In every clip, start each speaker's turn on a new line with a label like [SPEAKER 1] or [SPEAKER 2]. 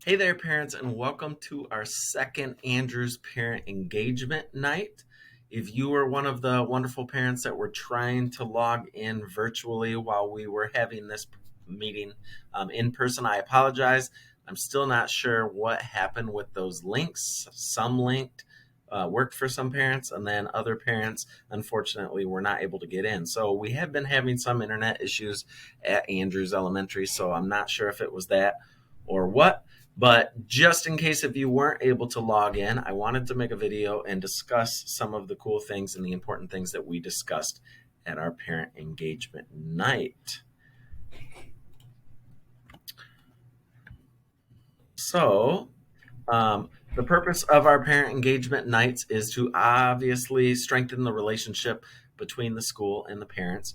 [SPEAKER 1] Hey there, parents, and welcome to our second Andrews Parent Engagement Night. If you were one of the wonderful parents that were trying to log in virtually while we were having this meeting in person, I apologize. I'm still not sure what happened with those links. Some linked worked for some parents, and then other parents, unfortunately, were not able to get in. So we have been having some internet issues at Andrews Elementary, so I'm not sure if it was that or what. But just in case if you weren't able to log in, I wanted to make a video and discuss some of the cool things and the important things that we discussed at our parent engagement night. So, the purpose of our parent engagement nights is to obviously strengthen the relationship between the school and the parents.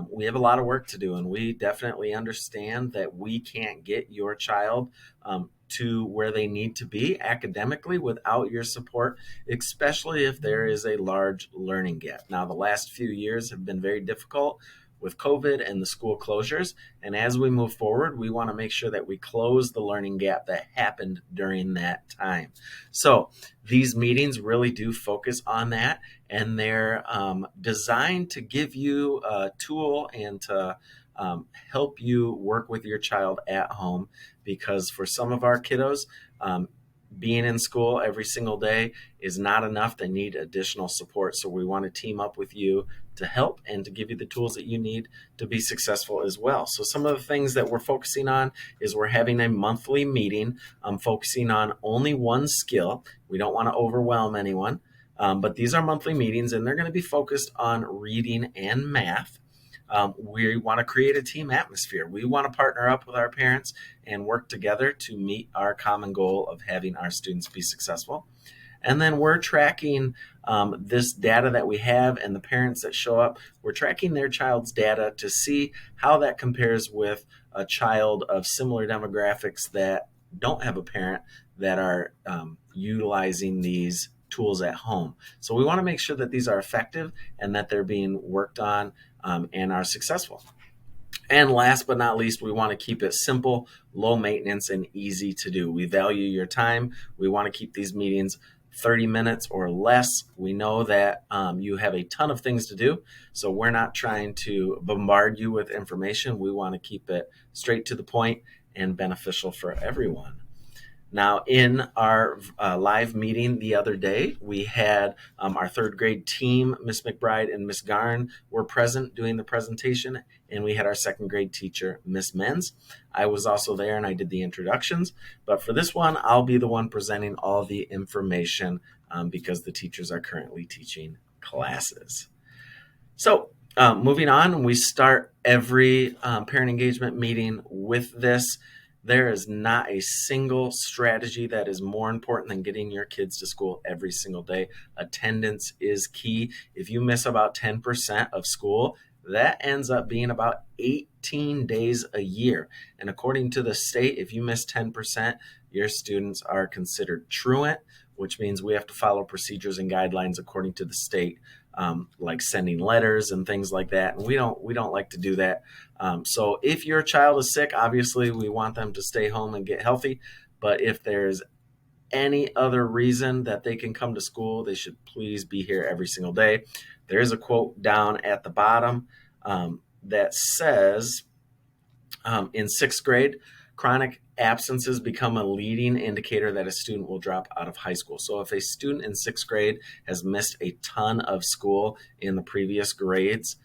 [SPEAKER 1] We have a lot of work to do, and we definitely understand that we can't get your child to where they need to be academically without your support, especially if there is a large learning gap. Now, the last few years have been very difficult with COVID and the school closures. And as we move forward, we want to make sure that we close the learning gap that happened during that time. So these meetings really do focus on that, and they're designed to give you a tool and to help you work with your child at home, because for some of our kiddos, being in school every single day is not enough. They need additional support. So we want to team up with you to help and to give you the tools that you need to be successful as well. So some of the things that we're focusing on is we're having a monthly meeting, focusing on only one skill. We don't want to overwhelm anyone, but these are monthly meetings, and they're going to be focused on reading and math. We want to create a team atmosphere. We want to partner up with our parents and work together to meet our common goal of having our students be successful. And then we're tracking this data that we have, and the parents that show up, we're tracking their child's data to see how that compares with a child of similar demographics that don't have a parent that are utilizing these tools at home. So we want to make sure that these are effective and that they're being worked on and are successful. And last but not least, we want to keep it simple, low maintenance, and easy to do. We value your time. We want to keep these meetings 30 minutes or less. We know that you have a ton of things to do, so we're not trying to bombard you with information. We want to keep it straight to the point and beneficial for everyone. Now, in our live meeting the other day, we had our third grade team, Miss McBride and Miss Garn, were present doing the presentation, and we had our second grade teacher, Miss Menz. I was also there and I did the introductions, but for this one, I'll be the one presenting all the information because the teachers are currently teaching classes. So, moving on, we start every parent engagement meeting with this. There is not a single strategy that is more important than getting your kids to school every single day. Attendance is key. If you miss about 10% of school, that ends up being about 18 days a year. And according to the state, if you miss 10%, your students are considered truant, which means we have to follow procedures and guidelines according to the state, like sending letters and things like that. And we don't like to do that. So if your child is sick, obviously we want them to stay home and get healthy. But if there's any other reason that they can come to school, they should please be here every single day. There is a quote down at the bottom that says, in sixth grade, chronic absences become a leading indicator that a student will drop out of high school. So if a student in sixth grade has missed a ton of school in the previous grades,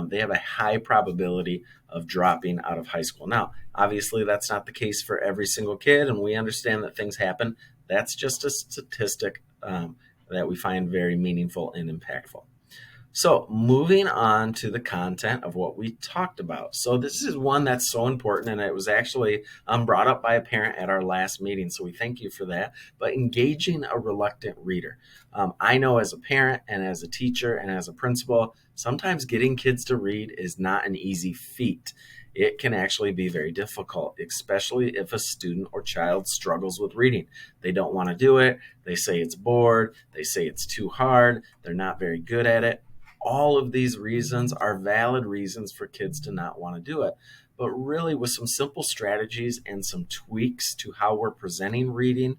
[SPEAKER 1] they have a high probability of dropping out of high school. Now, obviously, that's not the case for every single kid, and we understand that things happen. That's just a statistic that we find very meaningful and impactful. So moving on to the content of what we talked about. So this is one that's so important, and it was actually brought up by a parent at our last meeting. So we thank you for that. But engaging a reluctant reader. I know as a parent and as a teacher and as a principal, sometimes getting kids to read is not an easy feat. It can actually be very difficult, especially if a student or child struggles with reading. They don't want to do it. They say it's bored. They say it's too hard. They're not very good at it. All of these reasons are valid reasons for kids to not want to do it. but really with some simple strategies and some tweaks to how we're presenting reading,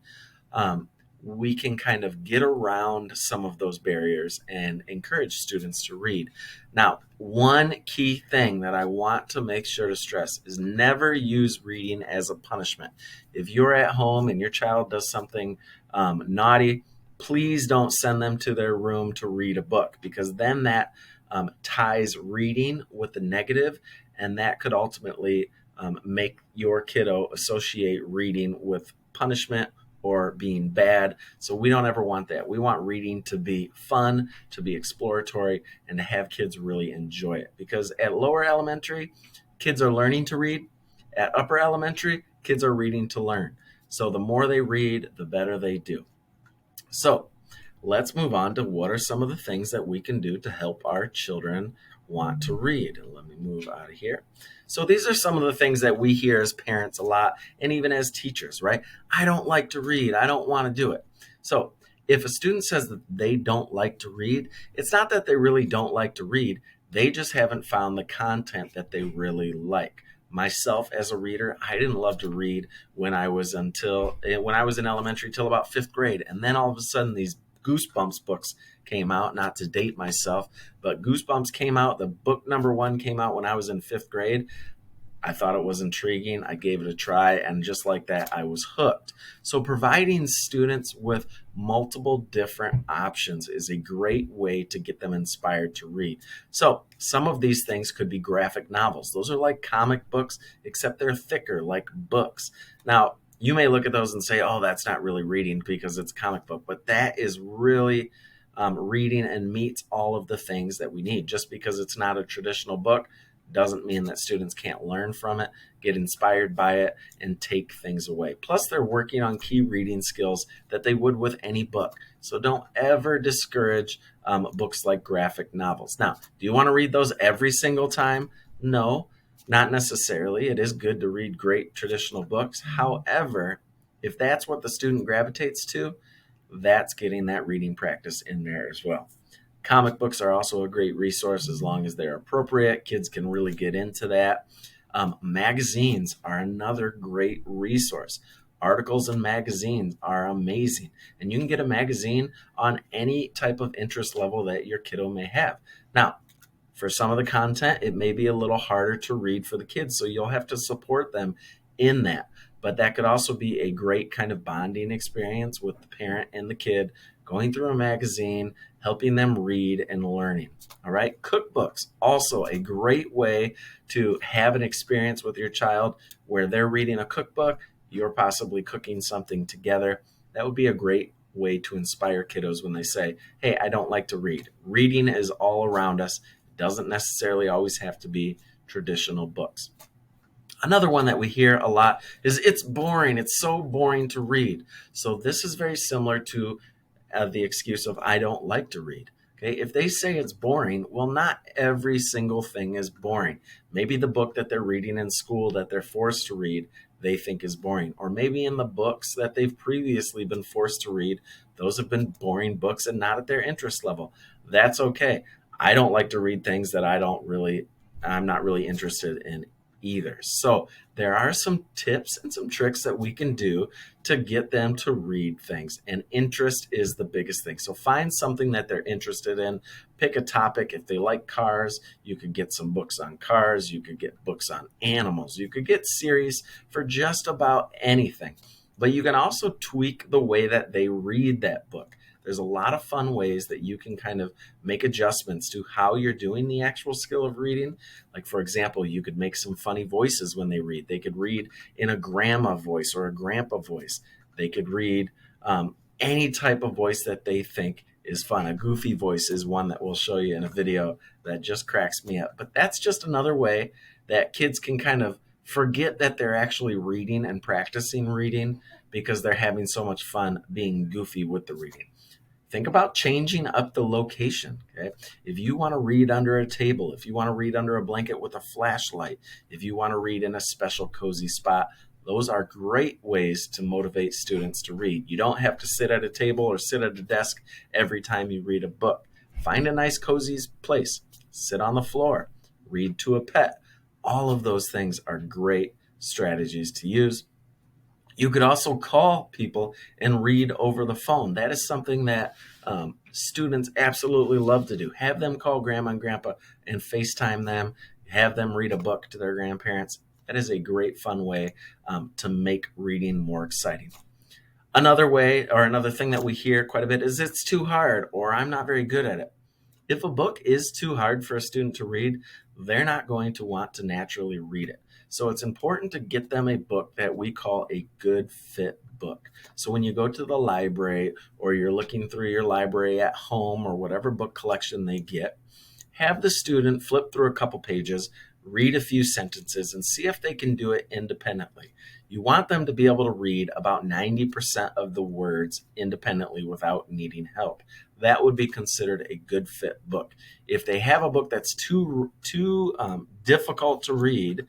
[SPEAKER 1] um, we can kind of get around some of those barriers and encourage students to read. Now, one key thing that I want to make sure to stress is never use reading as a punishment. If you're at home and your child does something naughty, please don't send them to their room to read a book, because then that ties reading with the negative, and that could ultimately make your kiddo associate reading with punishment or being bad. So we don't ever want that. We want reading to be fun, to be exploratory, and to have kids really enjoy it. Because at lower elementary, kids are learning to read. At upper elementary, kids are reading to learn. So the more they read, the better they do. So let's move on to what are some of the things that we can do to help our children want to read. Let me move out of here. So these are some of the things that we hear as parents a lot, and even as teachers, right? I don't like to read. I don't want to do it. So if a student says that they don't like to read, it's not that they really don't like to read. They just haven't found the content that they really like. Myself as a reader, I didn't love to read when I was in elementary till about 5th grade. And then all of a sudden these Goosebumps books came out, not to date myself, but Goosebumps came out. The book number 1 came out when I was in 5th grade. I thought it was intriguing. I gave it a try, and just like that, I was hooked. So providing students with multiple different options is a great way to get them inspired to read. So some of these things could be graphic novels. Those are like comic books, except they're thicker, like books. Now, you may look at those and say, oh, that's not really reading because it's a comic book, but that is really reading and meets all of the things that we need. Just because it's not a traditional book doesn't mean that students can't learn from it, get inspired by it, and take things away. Plus, they're working on key reading skills that they would with any book. So don't ever discourage books like graphic novels. Now, do you want to read those every single time? No, not necessarily. It is good to read great traditional books. However, if that's what the student gravitates to, that's getting that reading practice in there as well. Comic books are also a great resource as long as they're appropriate. Kids can really get into that. Magazines are another great resource. Articles in magazines are amazing. And you can get a magazine on any type of interest level that your kiddo may have. Now, for some of the content, it may be a little harder to read for the kids, so you'll have to support them in that. But that could also be a great kind of bonding experience with the parent and the kid, going through a magazine, helping them read and learning. All right. Cookbooks, also a great way to have an experience with your child where they're reading a cookbook, you're possibly cooking something together. That would be a great way to inspire kiddos when they say, hey, I don't like to read. Reading is all around us. It doesn't necessarily always have to be traditional books. Another one that we hear a lot is it's boring. It's so boring to read. So this is very similar to the excuse of I don't like to read. Okay, if they say it's boring, well, not every single thing is boring. Maybe the book that they're reading in school that they're forced to read, they think is boring. Or maybe in the books that they've previously been forced to read, those have been boring books and not at their interest level. That's okay. I don't like to read things that I'm not really interested in either. So there are some tips and some tricks that we can do to get them to read things, and interest is the biggest thing. So find something that they're interested in. Pick a topic. If they like cars, you could get some books on cars. You could get books on animals. You could get series for just about anything. But you can also tweak the way that they read that book. There's a lot of fun ways that you can kind of make adjustments to how you're doing the actual skill of reading. Like, for example, you could make some funny voices when they read. They could read in a grandma voice or a grandpa voice. They could read any type of voice that they think is fun. A goofy voice is one that we'll show you in a video that just cracks me up. But that's just another way that kids can kind of forget that they're actually reading and practicing reading because they're having so much fun being goofy with the reading. Think about changing up the location. Okay? If you want to read under a table, if you want to read under a blanket with a flashlight, if you want to read in a special cozy spot, those are great ways to motivate students to read. You don't have to sit at a table or sit at a desk every time you read a book. Find a nice cozy place. Sit on the floor. Read to a pet. All of those things are great strategies to use. You could also call people and read over the phone. That is something that students absolutely love to do. Have them call grandma and grandpa and FaceTime them, have them read a book to their grandparents. That is a great, fun way to make reading more exciting. Another way, or another thing that we hear quite a bit, is it's too hard or I'm not very good at it. If a book is too hard for a student to read, they're not going to want to naturally read it. So it's important to get them a book that we call a good fit book. So when you go to the library or you're looking through your library at home or whatever book collection they get, have the student flip through a couple pages, read a few sentences, and see if they can do it independently. You want them to be able to read about 90% of the words independently without needing help. That would be considered a good fit book. If they have a book that's too difficult to read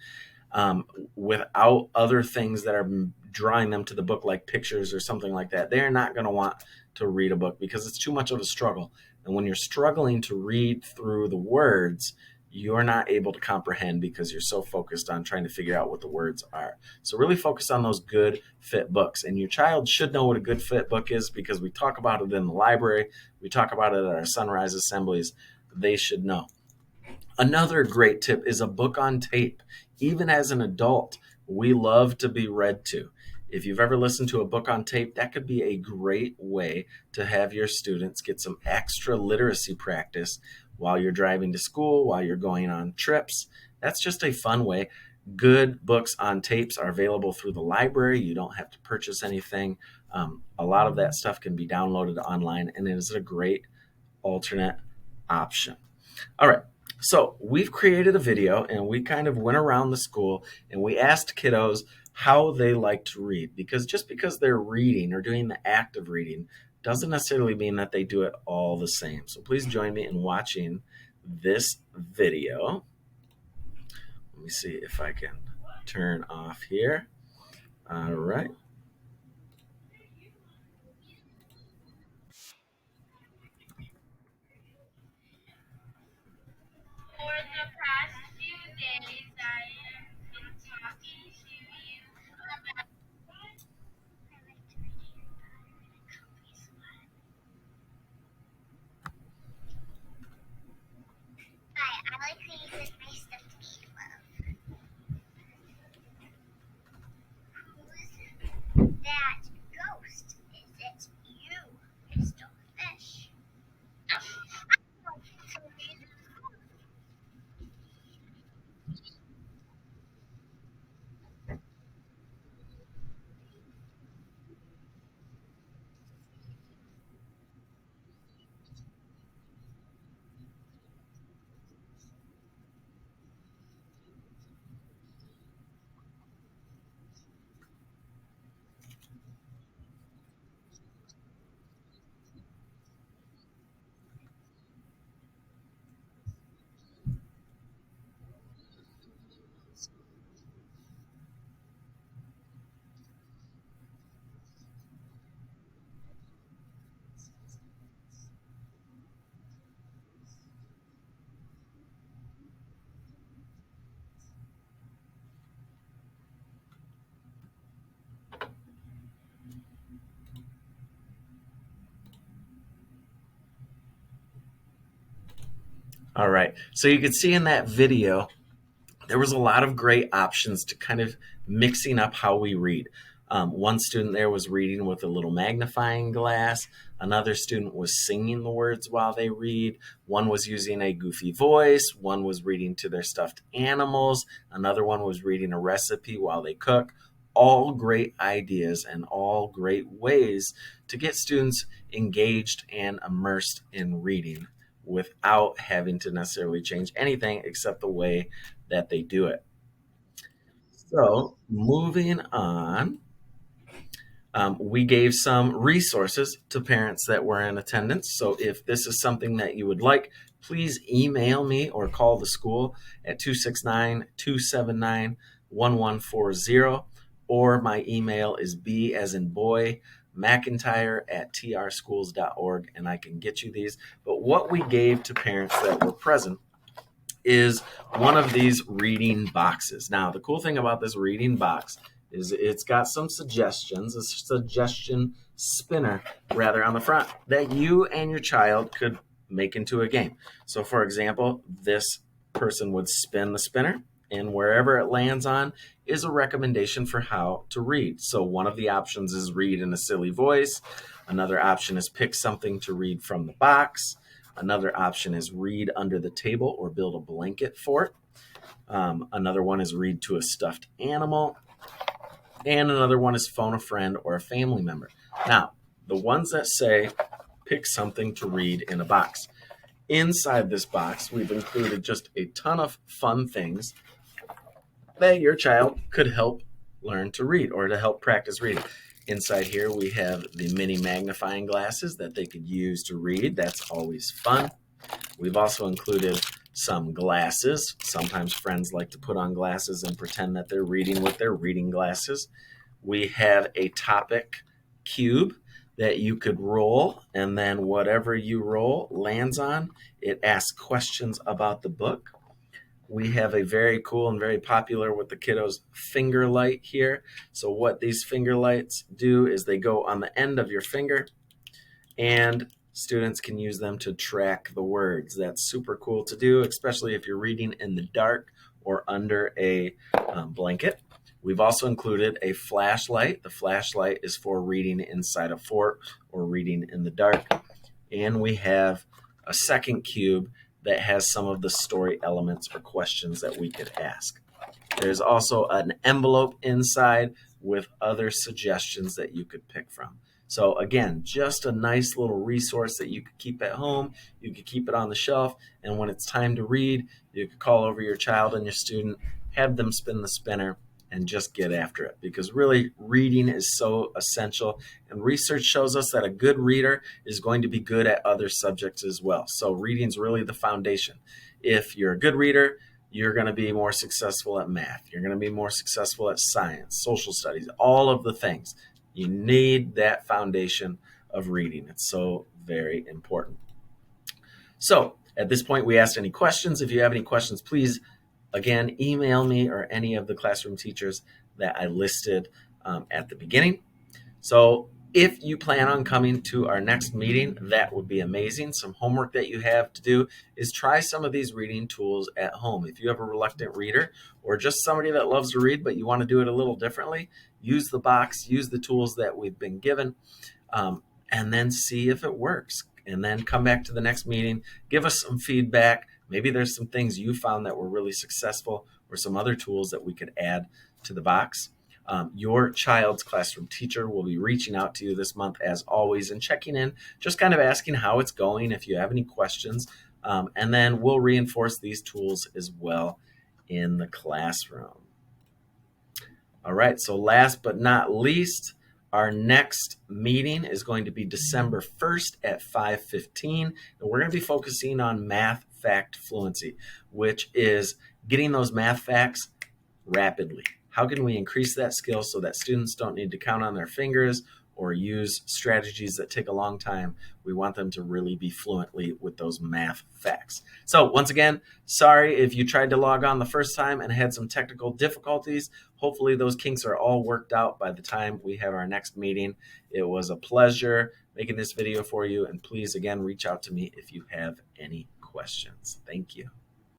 [SPEAKER 1] without other things that are drawing them to the book, like pictures or something like that, they're not going to want to read a book because it's too much of a struggle. And when you're struggling to read through the words, you're not able to comprehend because you're so focused on trying to figure out what the words are. So really focus on those good fit books. And your child should know what a good fit book is because we talk about it in the library. We talk about it at our sunrise assemblies. They should know. Another great tip is a book on tape. Even as an adult, we love to be read to. If you've ever listened to a book on tape, that could be a great way to have your students get some extra literacy practice while you're driving to school, while you're going on trips. That's just a fun way. Good books on tapes are available through the library. You don't have to purchase anything. A lot of that stuff can be downloaded online, and it is a great alternate option. All right. So we've created a video and we kind of went around the school and we asked kiddos how they like to read, because just because they're reading or doing the act of reading doesn't necessarily mean that they do it all the same. So please join me in watching this video. Let me see if I can turn off here. All right.
[SPEAKER 2] For the past few days, I have been talking to you about. Hi, I like to use this my stuffed meatloaf. Who's that ghost? Is it you, Mr. Fish?
[SPEAKER 1] All right. So you can see in that video, there was a lot of great options to kind of mixing up how we read. One student there was reading with a little magnifying glass. Another student was singing the words while they read. One was using a goofy voice. One was reading to their stuffed animals. Another one was reading a recipe while they cook. All great ideas and all great ways to get students engaged and immersed in reading without having to necessarily change anything except the way that they do it. So, moving on, we gave some resources to parents that were in attendance. So, if this is something that you would like, please email me or call the school at 269 279 1140. Or my email is b as in boy, McIntyre at trschools.org, and I can get you these. But what we gave to parents that were present is one of these reading boxes. Now, the cool thing about this reading box is it's got some suggestions, a suggestion spinner rather on the front that you and your child could make into a game. So for example, this person would spin the spinner, and wherever it lands on is a recommendation for how to read. So one of the options is read in a silly voice. Another option is pick something to read from the box. Another option is read under the table or build a blanket for it. Another one is read to a stuffed animal. And another one is phone a friend or a family member. Now, the ones that say pick something to read in a box. Inside this box, we've included just a ton of fun things that your child could help learn to read or to help practice reading. Inside here, we have the mini magnifying glasses that they could use to read. That's always fun. We've also included some glasses. Sometimes friends like to put on glasses and pretend that they're reading with their reading glasses. We have a topic cube that you could roll, and then whatever you roll lands on, it asks questions about the book. We have a very cool and very popular with the kiddos finger light here. So what these finger lights do is they go on the end of your finger, and students can use them to track the words. That's super cool to do, especially if you're reading in the dark or under a blanket. We've also included a flashlight. The flashlight is for reading inside a fort or reading in the dark. And we have a second cube that has some of the story elements or questions that we could ask. There's also an envelope inside with other suggestions that you could pick from. So again, just a nice little resource that you could keep at home. You could keep it on the shelf, and when it's time to read, you could call over your child and your student, have them spin the spinner, and just get after it, because really reading is so essential, and research shows us that a good reader is going to be good at other subjects as well. So reading is really the foundation. If you're a good reader, you're going to be more successful at math. You're going to be more successful at science, social studies, all of the things. You need that foundation of reading. It's so very important. So at this point, we asked any questions. If you have any questions, please again, email me or any of the classroom teachers that I listed at the beginning. So if you plan on coming to our next meeting, that would be amazing. Some homework that you have to do is try some of these reading tools at home. If you have a reluctant reader or just somebody that loves to read but you want to do it a little differently, use the box, use the tools that we've been given, and then see if it works. And then come back to the next meeting, give us some feedback. Maybe there's some things you found that were really successful or some other tools that we could add to the box. Your child's classroom teacher will be reaching out to you this month as always and checking in, just kind of asking how it's going, if you have any questions, and then we'll reinforce these tools as well in the classroom. All right, so last but not least, our next meeting is going to be December 1st at 5:15, and we're going to be focusing on math fact fluency, which is getting those math facts rapidly. How can we increase that skill so that students don't need to count on their fingers or use strategies that take a long time? We want them to really be fluently with those math facts. So once again, sorry if you tried to log on the first time and had some technical difficulties. Hopefully those kinks are all worked out by the time we have our next meeting. It was a pleasure making this video for you, and please again reach out to me if you have any questions. Thank you.